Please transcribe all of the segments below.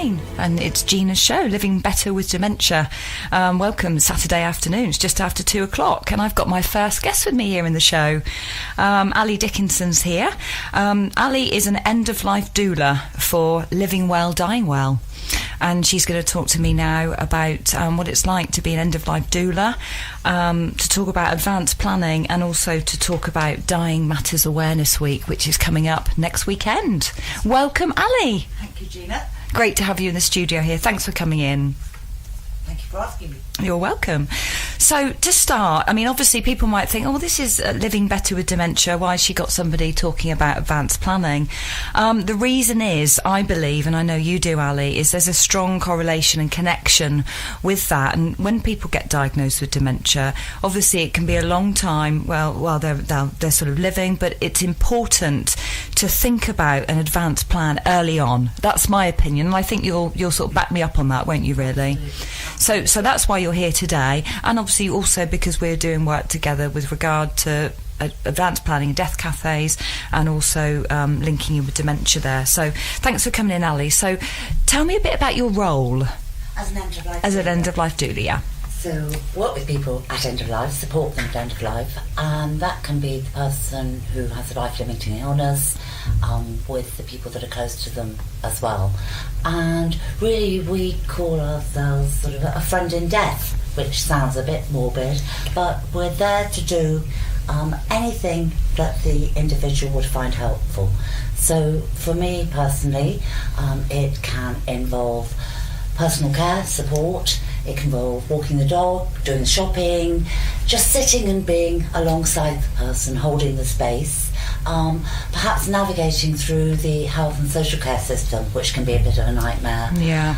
again, and it's Gina's show, Living Better with Dementia. Welcome, Saturday afternoon. It's just after 2 o'clock, and I've got my first guest with me here in the show. Ali Dickinson's here. Ali is an end-of-life doula for Living Well, Dying Well. And she's going to talk to me now about what it's like to be an end-of-life doula, to talk about advanced planning, and also to talk about Dying Matters Awareness Week, which is coming up next weekend. Welcome, Ali. Thank you, Gina. Great to have you in the studio here. Thanks for coming in. Thank you for asking me. You're welcome. So to start, I mean, obviously people might think, oh, this is Living Better with Dementia. Why has she got somebody talking about advanced planning? The reason is, I believe, and I know you do, Ali, is there's a strong correlation and connection with that. And when people get diagnosed with dementia, obviously it can be a long time while they're sort of living, but it's important to think about an advanced plan early on. That's my opinion, and I think you'll sort of back me up on that, won't you, really? So that's why you're here today, and obviously also because we're doing work together with regard to advanced planning and death cafes, and also linking in with dementia there. So thanks for coming in, Ali. So tell me a bit about your role as an end-of-life as an end-of-life doula. Yeah. So work with people at end of life, support them at end of life, and that can be the person who has a life-limiting illness, with the people that are close to them as well. And really we call ourselves sort of a friend in death, which sounds a bit morbid, but we're there to do anything that the individual would find helpful. So for me personally, it can involve personal care, support. It can involve walking the dog, doing the shopping, just sitting and being alongside the person, holding the space, perhaps navigating through the health and social care system, which can be a bit of a nightmare. Yeah.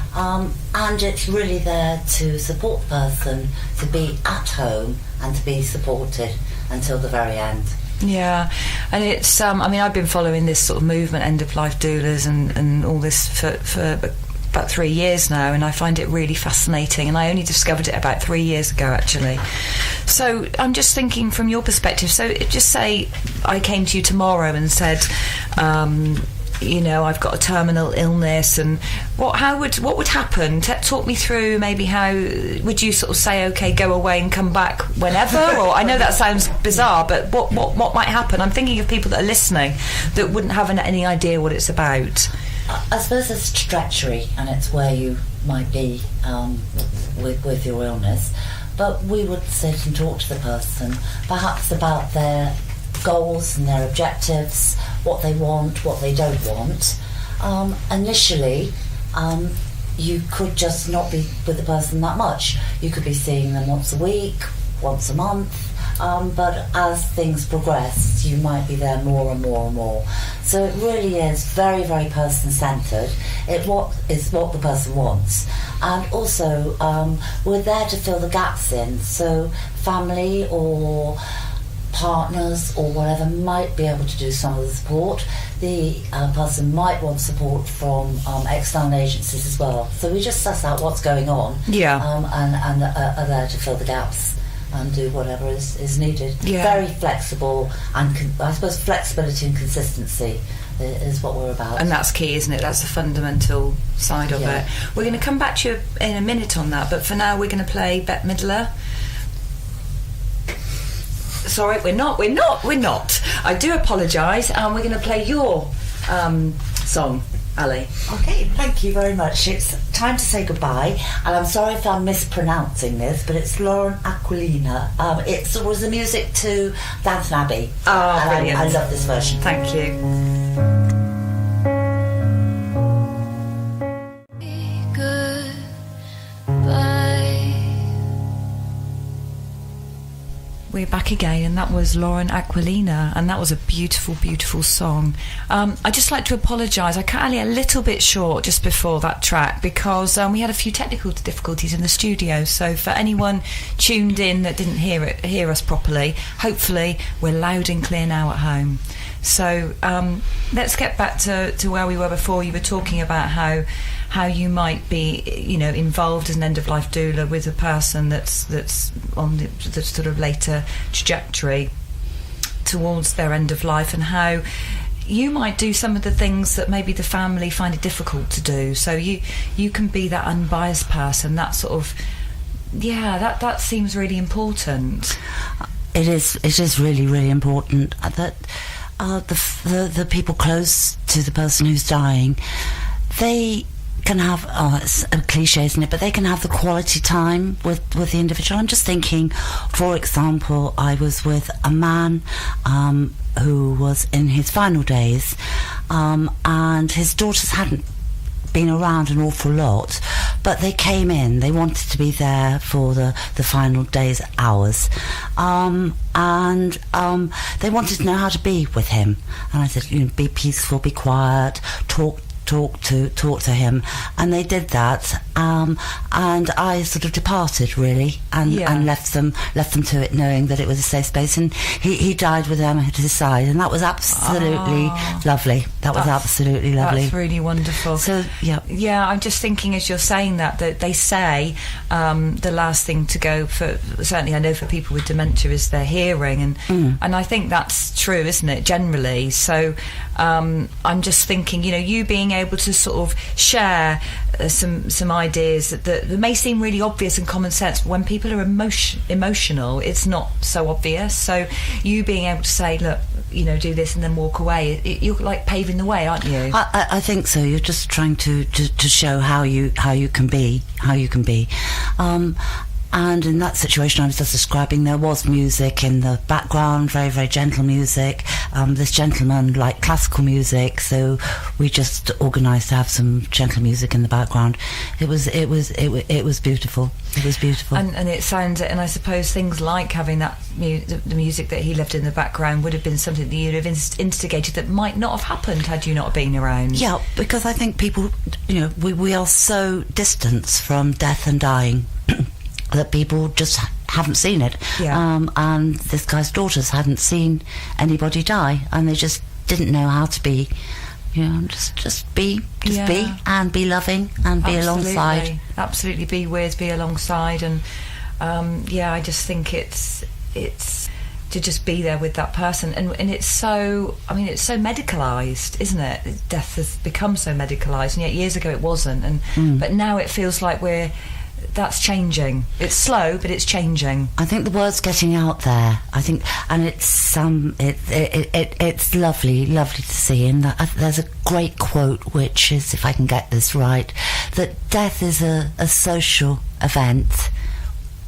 And it's really there to support the person to be at home and to be supported until the very end. Yeah, and it's I mean, I've been following this sort of movement, end-of-life doulas and all this for about 3 years now, and I find it really fascinating, and I only discovered it about 3 years ago, actually. So I'm just thinking from your perspective, so just say I came to you tomorrow and said, I've got a terminal illness, and what would happen? Talk me through maybe how would you sort of say, okay, go away and come back whenever? Or I know that sounds bizarre, but what might happen? I'm thinking of people that are listening that wouldn't have any idea what it's about. I suppose there's treachery, and it's where you might be with your illness. But we would sit and talk to the person, perhaps about their goals and their objectives, what they want, what they don't want. Initially, you could just not be with the person that much. You could be seeing them once a week, once a month. But as things progress, you might be there more and more and more. So it really is very, very person-centred. What the person wants. And also, we're there to fill the gaps in. So family or partners or whatever might be able to do some of the support. The person might want support from external agencies as well. So we just suss out what's going on, and are there to fill the gaps and do whatever is needed. Yeah. Very flexible, and I suppose flexibility and consistency is what we're about. And that's key, isn't it? That's the fundamental side of it. We're going to come back to you in a minute on that, but for now we're going to play Bette Midler. Sorry, we're not. I do apologise. We're going to play your song, Ali. Okay, thank you very much. It's time to say goodbye, and I'm sorry if I'm mispronouncing this, but it's Lauren Aquilina. It was the music to Downton Abbey. Oh, brilliant. I love this version. Thank you. We're back again, and that was Lauren Aquilina, and that was a beautiful, beautiful song. I'd just like to apologise. I cut Ali a little bit short just before that track because we had a few technical difficulties in the studio. So for anyone tuned in that didn't hear us properly, hopefully we're loud and clear now at home. So let's get back to where we were before. You were talking about how you might be, involved as an end-of-life doula with a person that's on the sort of later trajectory towards their end of life, and how, you might do some of the things that maybe the family find it difficult to do. So you can be that unbiased person. That sort of, that seems really important. It is really, really important that the people close to the person who's dying, they can have, it's a cliche, isn't it, but they can have the quality time with the individual. I'm just thinking, for example, I was with a man who was in his final days, and his daughters hadn't been around an awful lot, but they came in, they wanted to be there for the final days, hours, and they wanted to know how to be with him, and I said, be peaceful, be quiet, talk to him, and they did that, and I sort of departed really, and left them to it, knowing that it was a safe space, and he died with them at his side, and that was absolutely lovely. That's absolutely lovely. That's really wonderful. So I'm just thinking as you're saying that they say the last thing to go for, certainly I know for people with dementia, is their hearing, and I think that's true, isn't it, generally? So I'm just thinking, you being able to sort of share some ideas that may seem really obvious and common sense, but when people are emotional, it's not so obvious. So you being able to say, look, do this and then walk away, you're like paving the way, aren't you? I think so. You're just trying to show how you can be. And in that situation I was just describing, there was music in the background, very, very gentle music. This gentleman liked classical music, so we just organised to have some gentle music in the background. It was beautiful. It was beautiful. And it sounds, and I suppose things like having that the music that he left in the background would have been something that you'd have instigated that might not have happened had you not been around. Yeah, because I think people, we are so distant from death and dying that people just haven't seen it. And this guy's daughters hadn't seen anybody die, and they just didn't know how to be, just be and be loving and be alongside. Absolutely, be with, be alongside, and I just think it's to just be there with that person, and it's so, it's so medicalised, isn't it? Death has become so medicalised, and yet years ago it wasn't, but now it feels like that's changing. It's slow, but it's changing. I think the word's getting out there. I think, and it's it's lovely to see. And there's a great quote, which is, if I can get this right, that death is a social event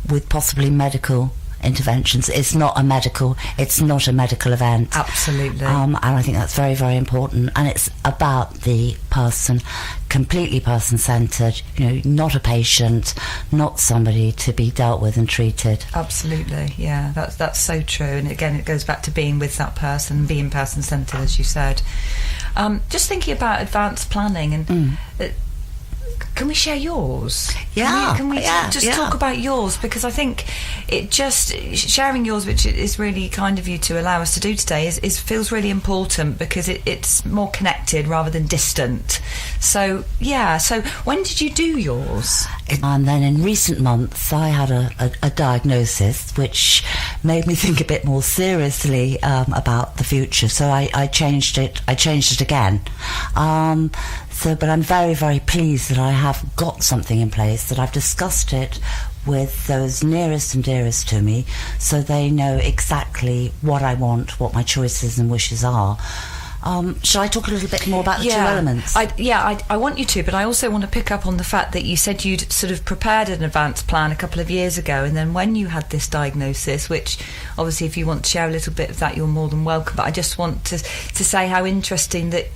with possibly medical interventions. It's not a medical event. Absolutely. And I think that's very, very important, and it's about the person, completely person-centred, not a patient, not somebody to be dealt with and treated. Absolutely, yeah, that's so true. And again, it goes back to being with that person, being person-centred, as you said. Just thinking about advanced planning, and can we share yours? Can we talk about yours? Because I think sharing yours, which is really kind of you to allow us to do today, is feels really important, because it's more connected rather than distant. So when did you do yours? And then in recent months I had a diagnosis which made me think a bit more seriously about the future, so I changed it again. But I'm very, very pleased that I have got something in place, that I've discussed it with those nearest and dearest to me, so they know exactly what I want, what my choices and wishes are. Shall I talk a little bit more about the two elements? I want you to, but I also want to pick up on the fact that you said you'd sort of prepared an advanced plan a couple of years ago, and then when you had this diagnosis, which obviously if you want to share a little bit of that, you're more than welcome, but I just want to say how interesting that,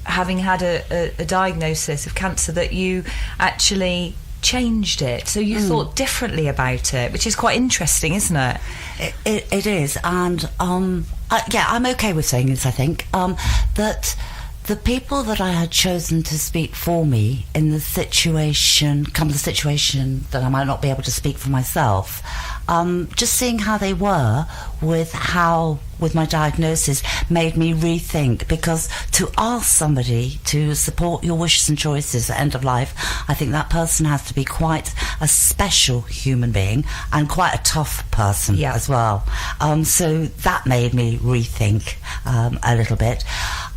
having had a diagnosis of cancer, that you actually changed it, so you thought differently about it, which is quite interesting, isn't it? It is, and I'm okay with saying this. I think that the people that I had chosen to speak for me in the situation that I might not be able to speak for myself, just seeing how they were with my diagnosis made me rethink, because to ask somebody to support your wishes and choices at the end of life, I think that person has to be quite a special human being and quite a tough person as well. So that made me rethink a little bit.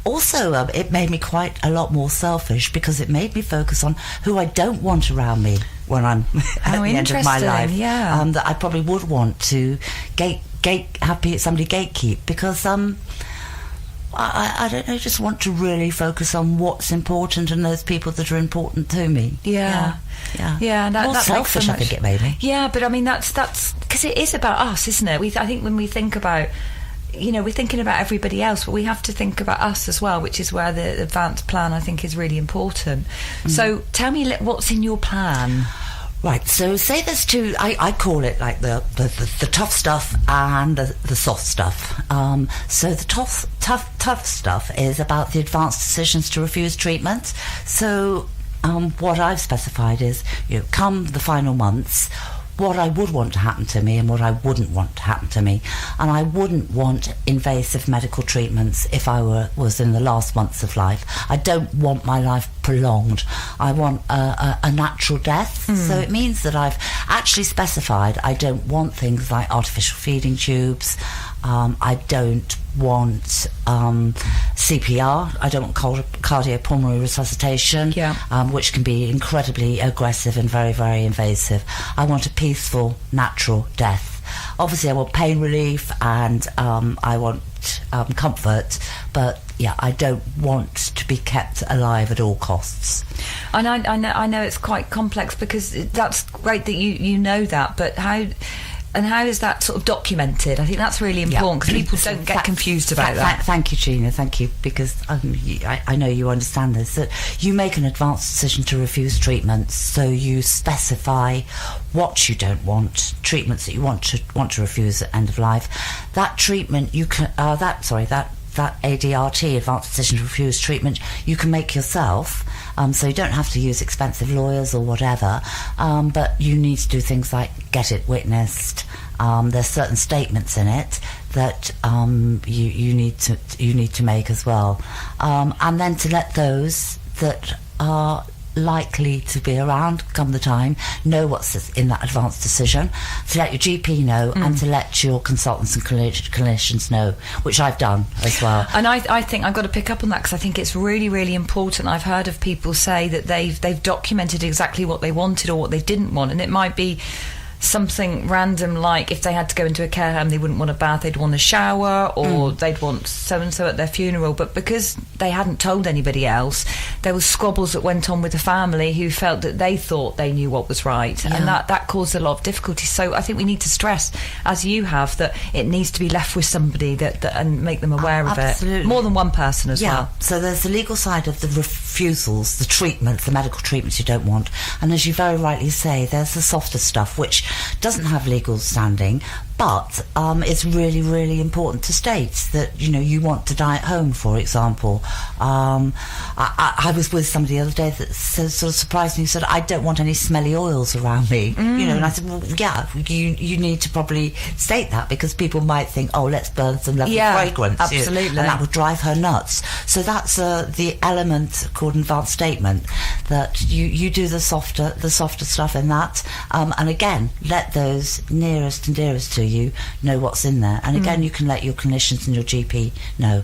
also, it made me quite a lot more selfish, because it made me focus on who I don't want around me when I'm at the end of my life. Yeah. That I probably would want to have somebody gatekeep, because I don't know, just want to really focus on what's important and those people that are important to me. Yeah. And more selfish, I think it made me. Yeah, but I mean, that's because it is about us, isn't it? I think when we think about, we're thinking about everybody else, but we have to think about us as well, which is where the advanced plan, I think, is really important. So tell me, what's in your plan? Right, so say there's two, I call it like the tough stuff and the soft stuff. So the tough stuff is about the advanced decisions to refuse treatment. So what I've specified is, come the final months, what I would want to happen to me and what I wouldn't want to happen to me. And I wouldn't want invasive medical treatments if I was in the last months of life. I don't want my life prolonged. I want a natural death. So it means that I've actually specified I don't want things like artificial feeding tubes. I don't want CPR. I don't want cardiopulmonary resuscitation, which can be incredibly aggressive and very, very invasive. I want a peaceful, natural death. Obviously, I want pain relief and I want comfort, but I don't want to be kept alive at all costs. And I know it's quite complex, because that's great that you know that, but how is that sort of documented? I think that's really important, because people don't get confused about that. Thank you, Gina, thank you, because I know you understand this, that you make an advanced decision to refuse treatments, so you specify what you don't want, treatments that you want to refuse at end of life. That treatment, you can, that ADRT, advanced decision to refuse treatment, you can make yourself, so you don't have to use expensive lawyers or whatever, but you need to do things like get it witnessed. There's certain statements in it that you need to make as well, and then to let those that are likely to be around come the time know what's in that advanced decision, to let your GP know, and to let your consultants and clinicians know, which I've done as well. And I think I've got to pick up on that, because I think it's really, really important. I've heard of people say that they've documented exactly what they wanted or what they didn't want, and it might be something random, like if they had to go into a care home, they wouldn't want a bath, they'd want a shower, or they'd want so-and-so at their funeral. But because they hadn't told anybody else, there was squabbles that went on with the family who felt that they thought they knew what was right, and that caused a lot of difficulty. So I think we need to stress, as you have, that it needs to be left with somebody that and make them aware of it. More than one person as well. So there's the legal side of the refusals, the treatments, the medical treatments you don't want, and as you very rightly say, there's the softer stuff, which doesn't have legal standing, but it's really, really important to state that you want to die at home, for example. I was with somebody the other day that sort of surprised me, said, I don't want any smelly oils around me, and I said, well, you need to probably state that, because people might think, oh, let's burn some lovely fragrance, absolutely, and that would drive her nuts. So that's the element called advanced statement, that you do the softer stuff in that, and again, let those nearest and dearest to you know what's in there, and again you can let your clinicians and your GP know,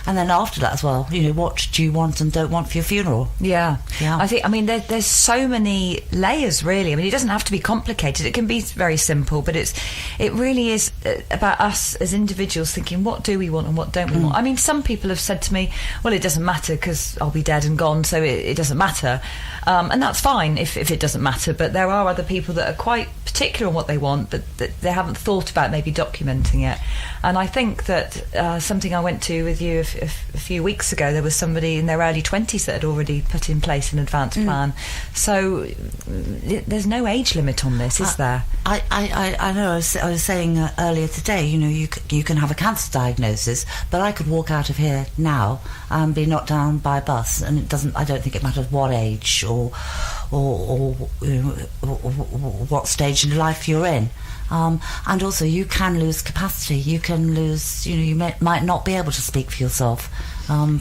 and then after that as well, what do you want and don't want for your funeral. I think there's so many layers, really. It doesn't have to be complicated, it can be very simple, but it really is about us as individuals thinking, what do we want and what don't we want. Some people have said to me, well, it doesn't matter because I'll be dead and gone, so it doesn't matter, and that's fine if it doesn't matter, but there are other people that are quite particular on what they want, but they haven't thought about maybe documenting it. And I think that something I went to with you a few weeks ago, there was somebody in their early 20s that had already put in place an advanced plan. So there's no age limit on this, is there? I know. I was saying earlier today, you can have a cancer diagnosis, but I could walk out of here now and be knocked down by a bus, and I don't think it matters what age or what stage in life you're in. And also you can lose capacity, you can lose, you might not be able to speak for yourself,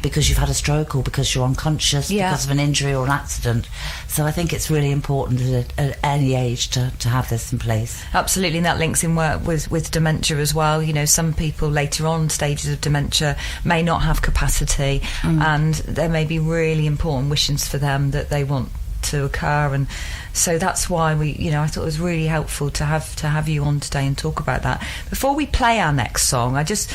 because you've had a stroke or because you're unconscious because of an injury or an accident. So I think it's really important at any age to have this in place. Absolutely, and that links in work with dementia as well. You know, some people later on stages of dementia may not have capacity, and there may be really important wishes for them that they want to occur, and so that's why I thought it was really helpful to have you on today and talk about that. Before we play our next song, I just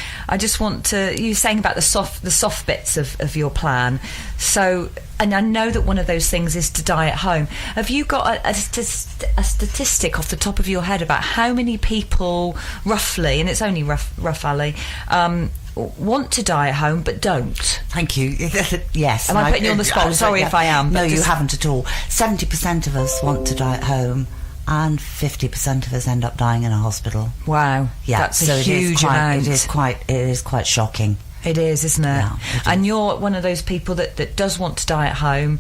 want to, you were saying about the soft bits of your plan, so, and I know that one of those things is to die at home. Have you got a statistic off the top of your head about how many people roughly, and it's only rough, Ali, want to die at home but don't? Thank you. Yes. Am I putting you on the spot? Sorry if I am. No, you haven't at all. 70% of us want to die at home, and 50% of us end up dying in a hospital. Wow. Yeah, that's a huge amount. It is quite shocking. It is, isn't it? Yeah, it is. And you're one of those people that does want to die at home.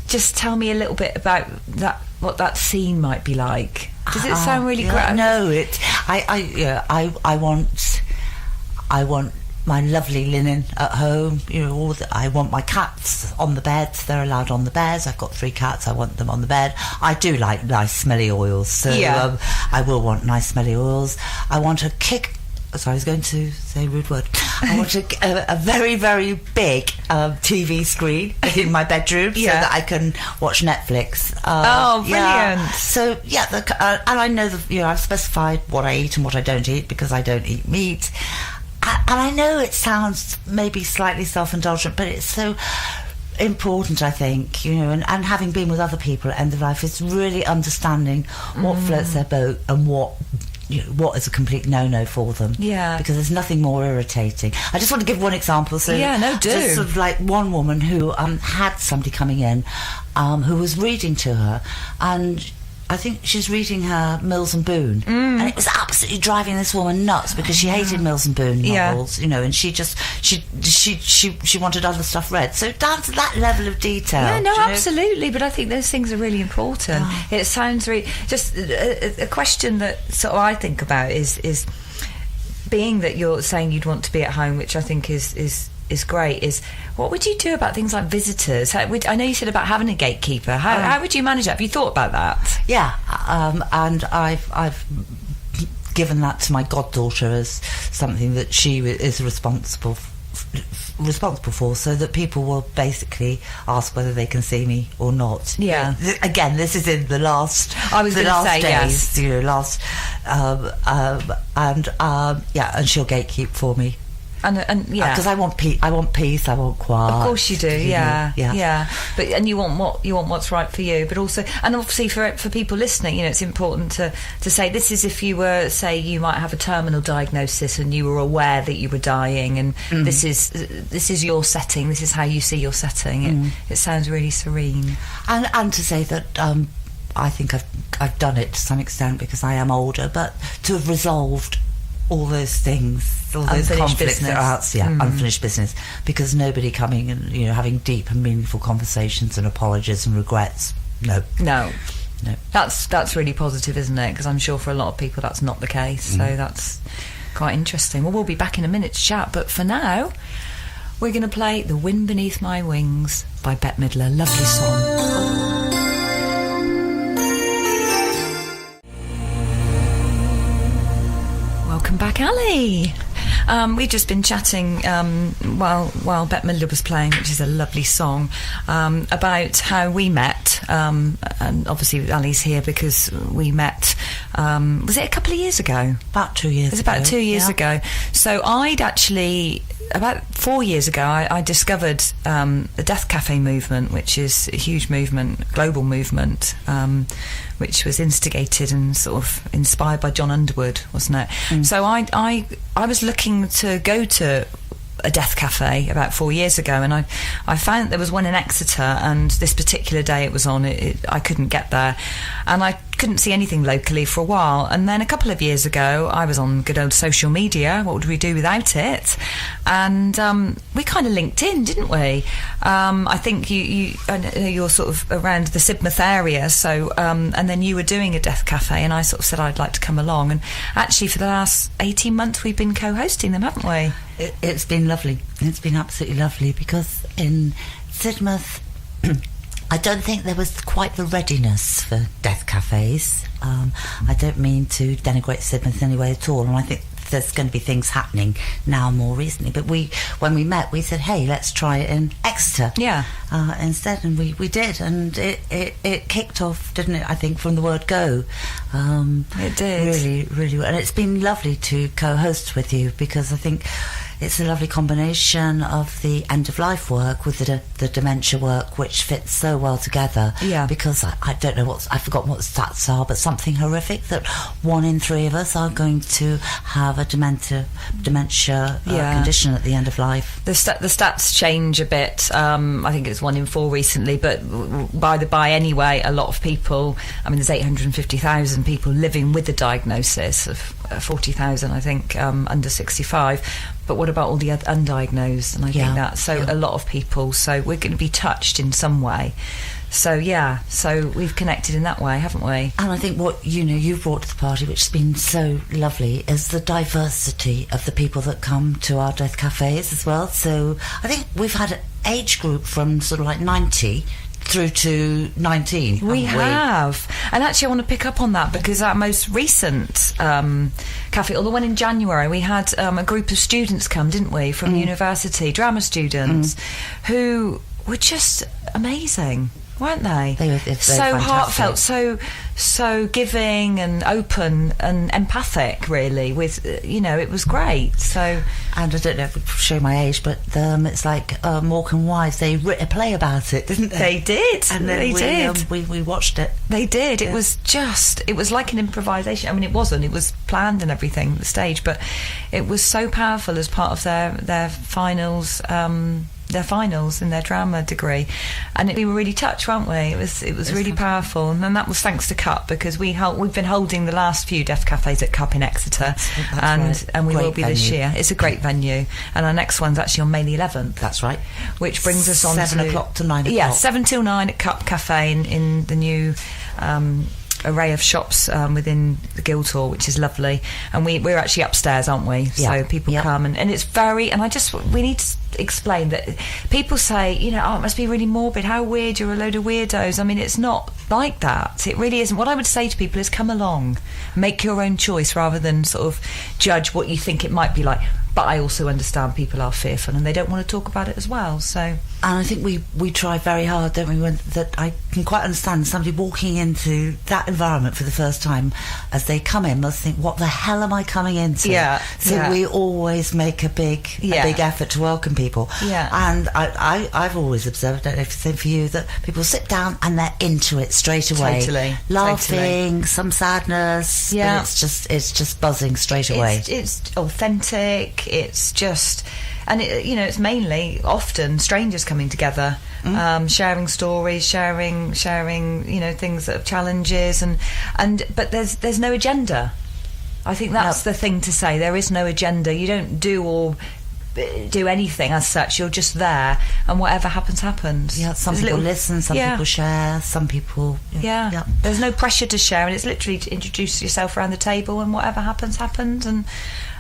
Just tell me a little bit about that, what that scene might be like. Does it sound really great? No, I want my lovely linen at home. I want my cats on the beds. They're allowed on the beds. I've got 3 cats. I want them on the bed. I do like nice smelly oils, so I will want nice smelly oils. I want a kick. So I was going to say a rude word. I want a very, very big TV screen in my bedroom so that I can watch Netflix. Brilliant! Yeah. So and I know I've specified what I eat and what I don't eat, because I don't eat meat. And I know it sounds maybe slightly self-indulgent, but it's so important, I think, and having been with other people at end of life, is really understanding what floats their boat and what is a complete no-no for them. Yeah. Because there's nothing more irritating. I just want to give one example. So just sort of like one woman who had somebody coming in who was reading to her, and I think she's reading her Mills and Boon, and it was absolutely driving this woman nuts, because she hated Mills and Boon novels, and she wanted other stuff read. So down to that level of detail. Yeah, no, absolutely. But I think those things are really important. Oh. It sounds really just a question that sort of I think about is being that you're saying you'd want to be at home, which I think is great, is what would you do about things like visitors? I know you said about having a gatekeeper. How would you manage that? Have you thought about that? Yeah, and I've given that to my goddaughter as something that she is responsible for, so that people will basically ask whether they can see me or not. Yeah. Again, this is in the last. I was going to say days, yes. And she'll gatekeep for me. And because I want peace, I want quiet. Of course you do, yeah. But you want what's right for you, but also, and obviously for people listening, it's important to say this is if you were, say, you might have a terminal diagnosis and you were aware that you were dying, and this is your setting, this is how you see your setting. It sounds really serene. And to say that I think I've done it to some extent, because I am older, but to have resolved all those things, all those conflicts that are out, unfinished business, because nobody coming and having deep and meaningful conversations and apologies and regrets. No. That's really positive, isn't it? Because I'm sure for a lot of people that's not the case. So that's quite interesting. Well, we'll be back in a minute to chat, but for now, we're going to play "The Wind Beneath My Wings" by Bette Midler. Lovely song. Welcome back, Ali. We've just been chatting while Bette Midler was playing, which is a lovely song, about how we met. And obviously Ali's here because we met, was it a couple of years ago? About 2 years ago. It was about 2 years ago. So I'd actually, about 4 years ago, I discovered the Death Cafe movement, which is a huge movement, global movement, which was instigated and sort of inspired by John Underwood, wasn't it? So I was looking to go to a death cafe about 4 years ago, and I found there was one in Exeter, and this particular day it was on, I couldn't get there, and I couldn't see anything locally for a while. And then a couple of years ago, I was on good old social media. What would we do without it? And we kind of linked in, didn't we? I think you're sort of around the Sidmouth area, so and then you were doing a death cafe, and I sort of said I'd like to come along. And actually, for the last 18 months, we've been co-hosting them, haven't we? It's been lovely. It's been absolutely lovely, because in Sidmouth, I don't think there was quite the readiness for death cafes. I don't mean to denigrate Sidmouth in any way at all, and I think there's going to be things happening now more recently. But when we met, we said, hey, let's try it in Exeter instead, and we did, and it kicked off, didn't it? I think from the word go. It did. Really, really well. And it's been lovely to co-host with you, because I think it's a lovely combination of the end-of-life work with the dementia work, which fits so well together. Yeah. Because I don't know I forgot what the stats are, but something horrific that 1 in 3 of us are going to have a dementia condition at the end of life. The stats change a bit. I think it's 1 in 4 recently, but by the by anyway, a lot of people, I mean, there's 850,000 people living with the diagnosis of 40,000, I think, under 65. But what about all the undiagnosed? And I think that's a lot of people. So we're going to be touched in some way. So so we've connected in that way, haven't we? And I think what you've brought to the party, which has been so lovely, is the diversity of the people that come to our death cafes as well. So I think we've had an age group from sort of like 90 through to 19. We have. And actually I want to pick up on that, because our most recent cafe, or the one in January, we had a group of students come, didn't we, from university, drama students, who were just amazing, weren't they? They're so fantastic. Heartfelt, so giving and open and empathic, really, with it was great. So, and I don't know if we show my age, but it's like Morecambe Wise, they wrote a play about it, didn't they? They did. And then we watched it. They did. It was like an improvisation. I mean, it was planned and everything, the stage, but it was so powerful as part of their finals. Their finals in their drama degree, and we were really touched, weren't we? It was really powerful, and that was thanks to CUP, because we've been holding the last few deaf cafes at CUP in Exeter, and we will be this year. It's a great venue, and our next one's actually on May the 11th. That's right. Which brings us on 7 o'clock to 9 o'clock. Yeah, 7 till 9 at CUP Cafe in the new array of shops within the Guildhall, which is lovely, and we're actually upstairs, aren't we? So people come, and it's very, and we need to explain that people say, it must be really morbid, how weird, you're a load of weirdos. I mean, it's not like that. It really isn't. What I would say to people is come along, make your own choice, rather than sort of judge what you think it might be like. But I also understand people are fearful and they don't want to talk about it as well. So, and I think we try very hard, don't we? That I can quite understand somebody walking into that environment for the first time, as they come in, must think, "What the hell am I coming into?" Yeah. So we always make a big effort to welcome people. Yeah. And I've always observed, I don't know if it's the same for you, that people sit down and they're into it straight away, laughing, some sadness. Yeah. But it's just buzzing straight away. It's authentic. It's just, and it's mainly often strangers coming together, sharing stories, sharing things that are challenges, but there's no agenda. I think that's the thing to say. There is no agenda. You don't do anything as such. You're just there, and whatever happens. Yeah, some people listen, some people share, some people. Yeah. There's no pressure to share, and it's literally to introduce yourself around the table, and whatever happens,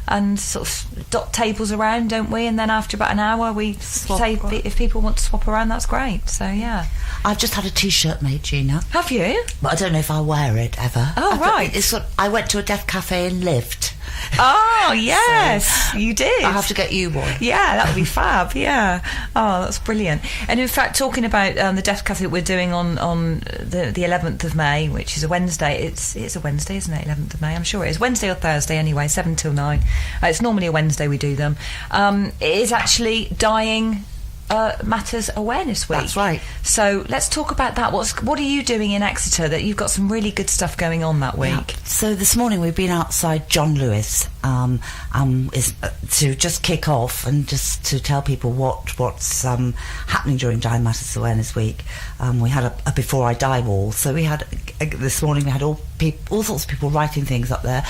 and sort of dot tables around, don't we? And then after about an hour, we say if people want to swap around, that's great. So I've just had a T-shirt made, Gina. Have you? But I don't know if I'll wear it ever. Oh, right. I went to a deaf cafe and lived. Oh, yes, so you did. I'll have to get you one. Yeah, that would be fab, yeah. Oh, that's brilliant. And in fact, talking about the Deaf Cafe that we're doing on the 11th of May, which is a Wednesday. It's a Wednesday, isn't it, 11th of May? I'm sure it is. Wednesday or Thursday anyway, 7 till 9. It's normally a Wednesday we do them. It is actually dying Matters Awareness Week. That's right. So let's talk about that. What are you doing in Exeter? That you've got some really good stuff going on that week. Yeah. So this morning we've been outside John Lewis to just kick off and just to tell people what's happening during Dying Matters Awareness Week. We had a Before I Die wall. So we had this morning we had all sorts of people writing things up there.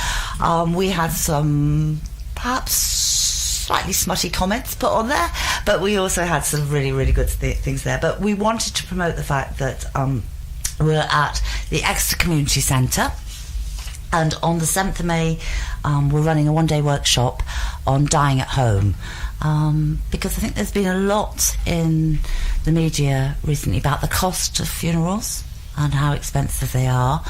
We had some perhaps slightly smutty comments put on there, but we also had some really, really good things there. But we wanted to promote the fact that we're at the Exeter Community Centre, and on the 7th of May we're running a one-day workshop on dying at home, because I think there's been a lot in the media recently about the cost of funerals and how expensive they are.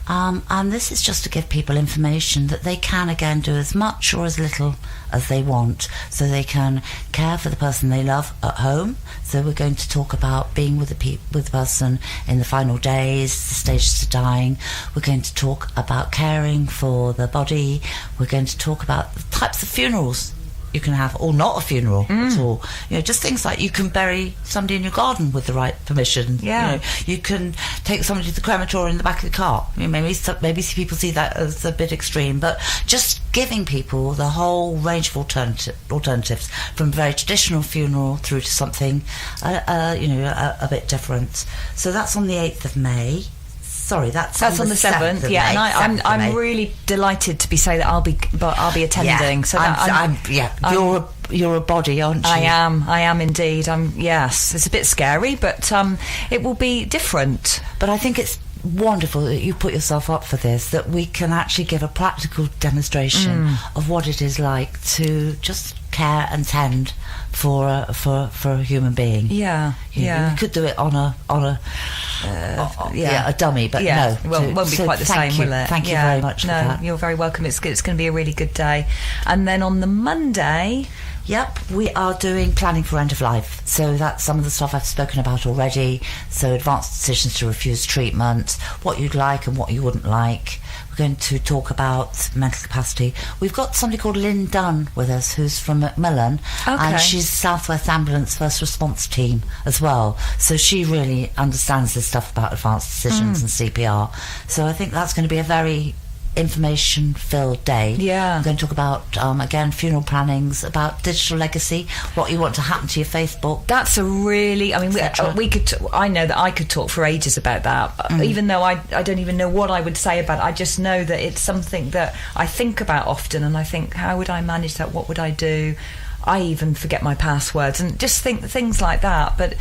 And this is just to give people information that they can again do as much or as little as they want, so they can care for the person they love at home. So we're going to talk about being with the person in the final days, the stages of dying. We're going to talk about caring for the body. We're going to talk about the types of funerals you can have, or not a funeral at all. Just things like you can bury somebody in your garden with the right permission. You can take somebody to the crematorium in the back of the car. Maybe people see that as a bit extreme, but just giving people the whole range of alternatives, from a very traditional funeral through to something a bit different. So that's on the 8th of May. Sorry, that's on the 7th. Yeah, and I'm really delighted to say that I'll be attending. Yeah, so you're a body, aren't you? I am indeed. Yes, it's a bit scary, but it will be different. But I think it's wonderful that you put yourself up for this, that we can actually give a practical demonstration of what it is like to just care and tend for a human being. We could do it on a dummy, but no. Well, it won't be quite the same, will it? Thank you very much for that. You're very welcome. It's going to be a really good day. And then on the Monday, we are doing planning for end of life. So that's some of the stuff I've spoken about already. So advanced decisions to refuse treatment, what you'd like and what you wouldn't like. We're going to talk about mental capacity. We've got somebody called Lynn Dunn with us, who's from Macmillan, and she's South West Ambulance First Response Team as well. So she really understands this stuff about advanced decisions and CPR. So I think that's going to be a very information-filled day. We're going to talk about again funeral plannings, about digital legacy, what you want to happen to your Facebook. That's a really, we could. I know that I could talk for ages about that, even though I don't even know what I would say about it. I just know that it's something that I think about often, and I think, how would I manage that? What would I do? I even forget my passwords and just think things like that. But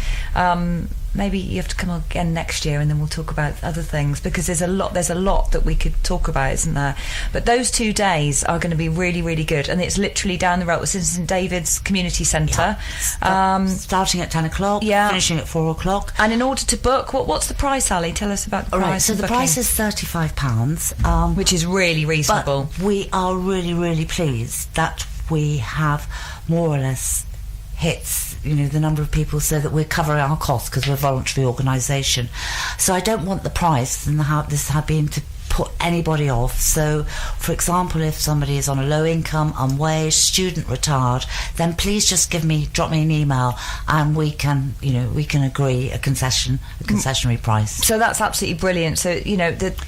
maybe you have to come again next year, and then we'll talk about other things, because there's a lot that we could talk about, isn't there? But those 2 days are going to be really, really good, and it's literally down the road. It's in St David's Community Centre. Starting at 10 o'clock, finishing at 4 o'clock. And in order to book, what's the price, Ali? Tell us about the price. Right, so the price is £35, which is really reasonable. But we are really, really pleased that we have more or less hits the number of people, so that we're covering our costs, because we're a voluntary organisation. So I don't want the price and this had been to put anybody off. So for example, if somebody is on a low income, unwaged, student, retired, then please just drop me an email, and we can agree a concessionary price. So that's absolutely brilliant. So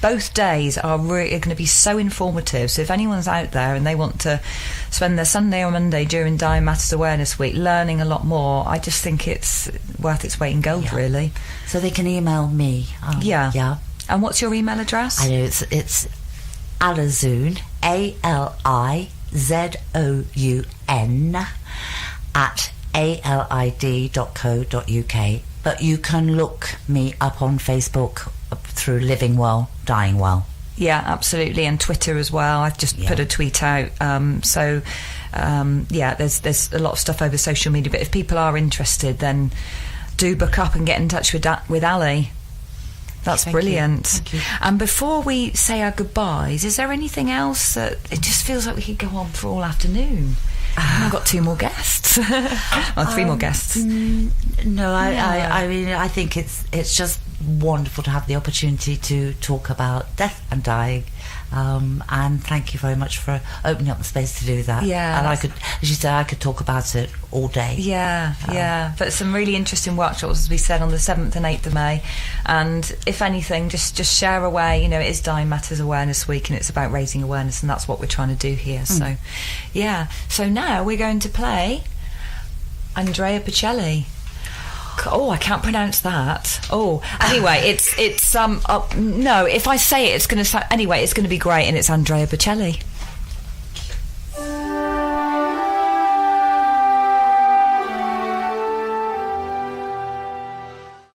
both days are really going to be so informative. So if anyone's out there and they want to spend their Sunday or Monday during Dying Matters Awareness Week learning a lot more, I just think it's worth its weight in gold, really. So they can email me. And what's your email address? I know it's Alizoun, ALIZOUN at alid.co.uk. But you can look me up on Facebook through Living Well, Dying Well. Yeah, absolutely, and Twitter as well. I've just put a tweet out. There's a lot of stuff over social media. But if people are interested, then do book up and get in touch with Ali. That's brilliant. Thank you. And before we say our goodbyes, is there anything else that it just feels like we could go on for all afternoon? I've got 2 more guests. 3 more guests. No, I mean, I think it's just wonderful to have the opportunity to talk about death and dying And thank you very much for opening up the space to do that. Yeah. And I could, as you say, I could talk about it all day. Yeah. But some really interesting workshops, as we said, on the 7th and 8th of May. And if anything, just share away. You know, it is Dying Matters Awareness Week, and it's about raising awareness, and that's what we're trying to do here. So, yeah. So now we're going to play Andrea Bocelli. Oh, I can't pronounce that. Oh, anyway, it's no. If I say it, it's going to sound. Anyway, it's going to be great, and it's Andrea Bocelli.